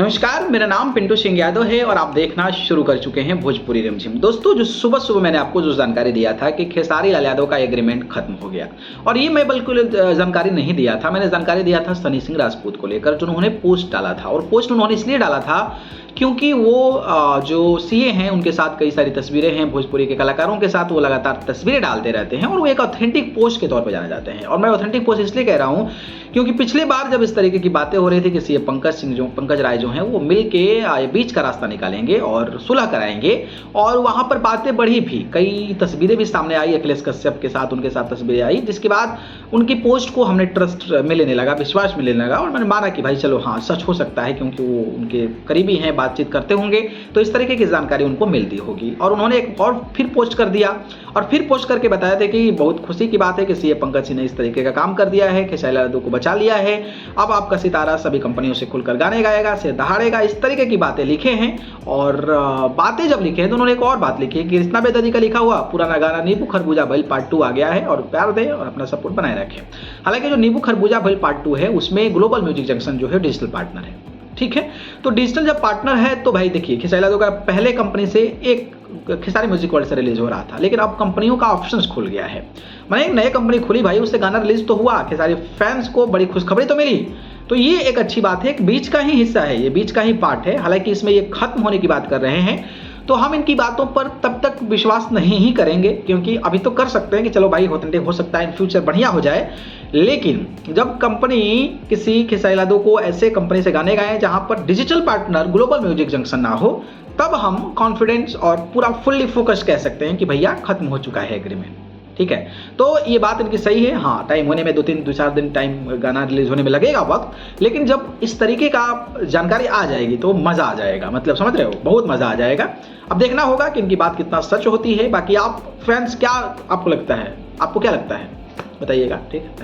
नमस्कार, मेरा नाम पिंटू सिंह यादव है और आप देखना शुरू कर चुके हैं भोजपुरी रिमझिम। दोस्तों, जो सुबह सुबह मैंने आपको जो जानकारी दिया था कि खेसारी लाल यादव का एग्रीमेंट खत्म हो गया, और ये मैं बिल्कुल जानकारी नहीं दिया था। मैंने जानकारी दिया था सनी सिंह राजपूत को लेकर, जो उन्होंने पोस्ट डाला था। और पोस्ट उन्होंने इसलिए डाला था क्योंकि वो जो सीए हैं उनके साथ कई सारी तस्वीरें हैं, भोजपुरी के कलाकारों के साथ वो लगातार तस्वीरें डालते रहते हैं और वो एक ऑथेंटिक पोस्ट के तौर पर जाने जाते हैं। और मैं ऑथेंटिक पोस्ट इसलिए कह रहा हूँ क्योंकि पिछली बार जब इस तरीके की बातें हो रही थी कि सीए पंकज राय जो हैं वो मिल के बीच का रास्ता निकालेंगे और सुलह कराएंगे, और वहां पर बातें बढ़ी भी, कई तस्वीरें भी सामने आई अखिलेश कश्यप के साथ, उनके साथ तस्वीरें आई, जिसके बाद उनकी पोस्ट को हमने ट्रस्ट में लेने लगा, विश्वास में लेने लगा, और मैंने माना कि भाई चलो हाँ सच हो सकता है क्योंकि वो उनके करीबी हैं, बातचीत करते होंगे, तो इस तरीके की जानकारी उनको मिलती होगी। और उन्होंने एक और फिर पोस्ट कर दिया और फिर पोस्ट करके बताया था कि बहुत खुशी की बात है कि सीए पंकज सिंह ने इस तरीके का काम कर दिया है, खेसारी लाल यादव को बचा लिया है, अब आपका सितारा सभी कंपनियों से खुलकर गाने गाएगा, से दहाड़ेगा, इस तरीके की बातें लिखे हैं। और बातें जब लिखे हैं तो उन्होंने एक और बात लिखी है कि कृष्णा बेदर्जी का लिखा हुआ पुराना गाना नींबू खरबूजा भइल पार्ट 2 आ गया है, और प्यार दे और अपना सपोर्ट बनाए रखें। हालांकि जो नींबू खरबूजा भइल पार्ट 2 है उसमें ग्लोबल म्यूजिक जंक्शन जो है डिजिटल पार्टनर है, ठीक है। तो डिजिटल जब पार्टनर है तो भाई देखिए, खेसारी यादव का पहले कंपनी से एक खेसारी म्यूजिक वर्ल्ड से रिलीज हो रहा था, लेकिन अब कंपनियों का ऑप्शंस खुल गया है। मैंने एक नई कंपनी खुली भाई, उससे गाना रिलीज तो हुआ, खेसारी फैंस को बड़ी खुशखबरी तो मिली, तो ये एक अच्छी बात है। एक बीच का ही हिस्सा है, ये बीच का ही पार्ट है। हालांकि इसमें ये खत्म होने की बात कर रहे हैं, तो हम इनकी बातों पर तब तक विश्वास नहीं ही करेंगे, क्योंकि अभी तो कर सकते हैं कि चलो भाई ऑथेंटिक हो सकता है, इन फ्यूचर बढ़िया हो जाए, लेकिन जब कंपनी किसी खेसारी यादव को ऐसे कंपनी से गाने गाएं जहां पर digital partner global music junction ना हो, तब हम कॉन्फिडेंस और पूरा फुल्ली फोकस कह सकते हैं कि भैया खत्म हो चुका है एग्रीमेंट, ठीक है। तो ये बात इनकी सही है। हाँ, टाइम होने में 2-4 दिन टाइम, गाना रिलीज होने में लगेगा वक्त, लेकिन जब इस तरीके का जानकारी आ जाएगी तो मजा आ जाएगा, मतलब समझ रहे हो, बहुत मजा आ जाएगा। अब देखना होगा कि इनकी बात कितना सच होती है। बाकी आप फैंस क्या आपको लगता है, आपको क्या लगता है बताइएगा, ठीक है।